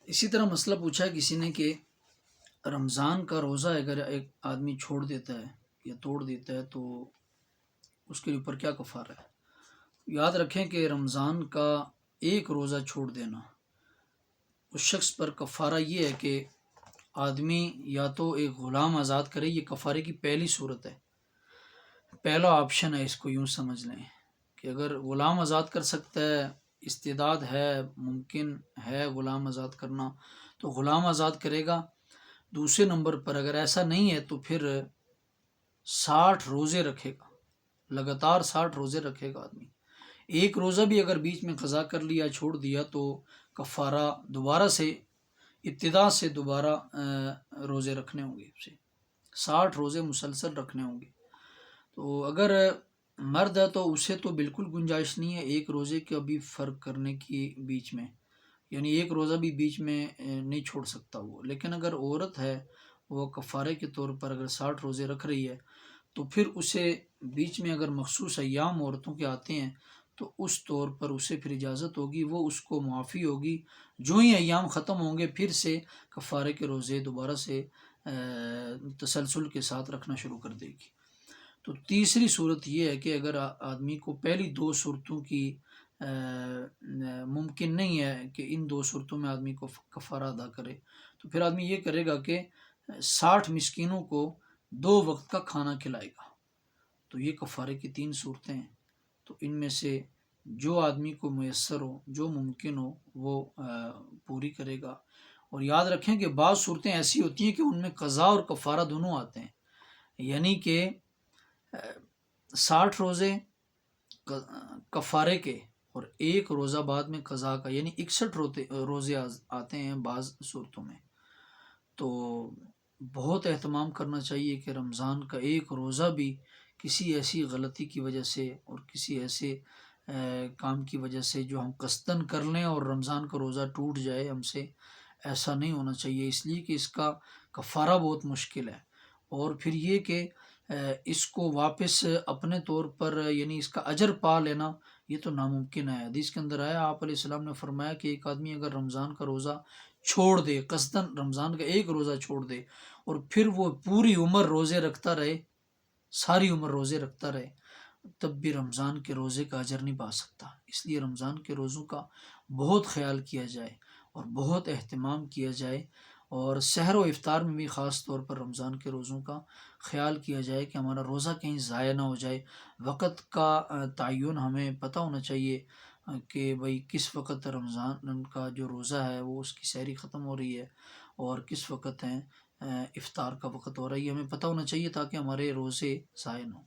اسی طرح مسئلہ پوچھا ہے کسی نے کہ رمضان کا روزہ اگر ایک آدمی چھوڑ دیتا ہے یا توڑ دیتا ہے تو اس کے اوپر کیا کفارہ ہے؟ یاد رکھیں کہ رمضان کا ایک روزہ چھوڑ دینا اس شخص پر کفارہ یہ ہے کہ آدمی یا تو ایک غلام آزاد کرے، یہ کفارے کی پہلی صورت ہے، پہلا آپشن ہے، اس کو یوں سمجھ لیں کہ اگر غلام آزاد کر سکتا ہے، استعداد ہے، ممکن ہے غلام آزاد کرنا تو غلام آزاد کرے گا۔ دوسرے نمبر پر اگر ایسا نہیں ہے تو پھر 60 روزے رکھے گا، لگاتار 60 روزے رکھے گا آدمی۔ ایک روزہ بھی اگر بیچ میں قضا کر لیا، چھوڑ دیا، تو کفارہ دوبارہ سے ابتدا سے دوبارہ روزے رکھنے ہوں گے، اسے 60 روزے مسلسل رکھنے ہوں گے۔ تو اگر مرد ہے تو اسے تو بالکل گنجائش نہیں ہے ایک روزے کا بھی فرق کرنے کی بیچ میں، یعنی ایک روزہ بھی بیچ میں نہیں چھوڑ سکتا وہ۔ لیکن اگر عورت ہے، وہ کفارے کے طور پر اگر 60 روزے رکھ رہی ہے تو پھر اسے بیچ میں اگر مخصوص ایام عورتوں کے آتے ہیں تو اس طور پر اسے پھر اجازت ہوگی، وہ اس کو معافی ہوگی، جو ہی ایام ختم ہوں گے پھر سے کفارے کے روزے دوبارہ سے تسلسل کے ساتھ رکھنا شروع کر دے گی۔ تو تیسری صورت یہ ہے کہ اگر آدمی کو پہلی دو صورتوں کی ممکن نہیں ہے کہ ان دو صورتوں میں آدمی کو کفارہ ادا کرے، تو پھر آدمی یہ کرے گا کہ 60 مسکینوں کو 2 وقت کا کھانا کھلائے گا۔ تو یہ کفارے کی 3 صورتیں ہیں، تو ان میں سے جو آدمی کو میسر ہو، جو ممکن ہو، وہ پوری کرے گا۔ اور یاد رکھیں کہ بعض صورتیں ایسی ہوتی ہیں کہ ان میں قضا اور کفارہ دونوں آتے ہیں، یعنی کہ 60 روزے کفارے کے اور ایک روزہ بعد میں قضا کا، یعنی 61 روزے آتے ہیں بعض صورتوں میں۔ تو بہت اہتمام کرنا چاہیے کہ رمضان کا ایک روزہ بھی کسی ایسی غلطی کی وجہ سے اور کسی ایسے کام کی وجہ سے جو ہم قصدن کر لیں اور رمضان کا روزہ ٹوٹ جائے ہم سے، ایسا نہیں ہونا چاہیے، اس لیے کہ اس کا کفارہ بہت مشکل ہے۔ اور پھر یہ کہ اس کو واپس اپنے طور پر یعنی اس کا اجر پا لینا یہ تو ناممکن ہے۔ حدیث کے اندر آیا، آپ علیہ السلام نے فرمایا کہ ایک آدمی اگر رمضان کا روزہ چھوڑ دے، قصدن رمضان کا ایک روزہ چھوڑ دے اور پھر وہ پوری عمر روزے رکھتا رہے، ساری عمر روزے رکھتا رہے، تب بھی رمضان کے روزے کا اجر نہیں پا سکتا۔ اس لیے رمضان کے روزوں کا بہت خیال کیا جائے اور بہت اہتمام کیا جائے، اور سحر و افطار میں بھی خاص طور پر رمضان کے روزوں کا خیال کیا جائے کہ ہمارا روزہ کہیں ضائع نہ ہو جائے۔ وقت کا تعین ہمیں پتہ ہونا چاہیے کہ بھئی کس وقت رمضان کا جو روزہ ہے وہ اس کی سحری ختم ہو رہی ہے اور کس وقت افطار کا وقت ہو رہا ہے، یہ ہمیں پتہ ہونا چاہیے تاکہ ہمارے روزے ضائع نہ ہوں۔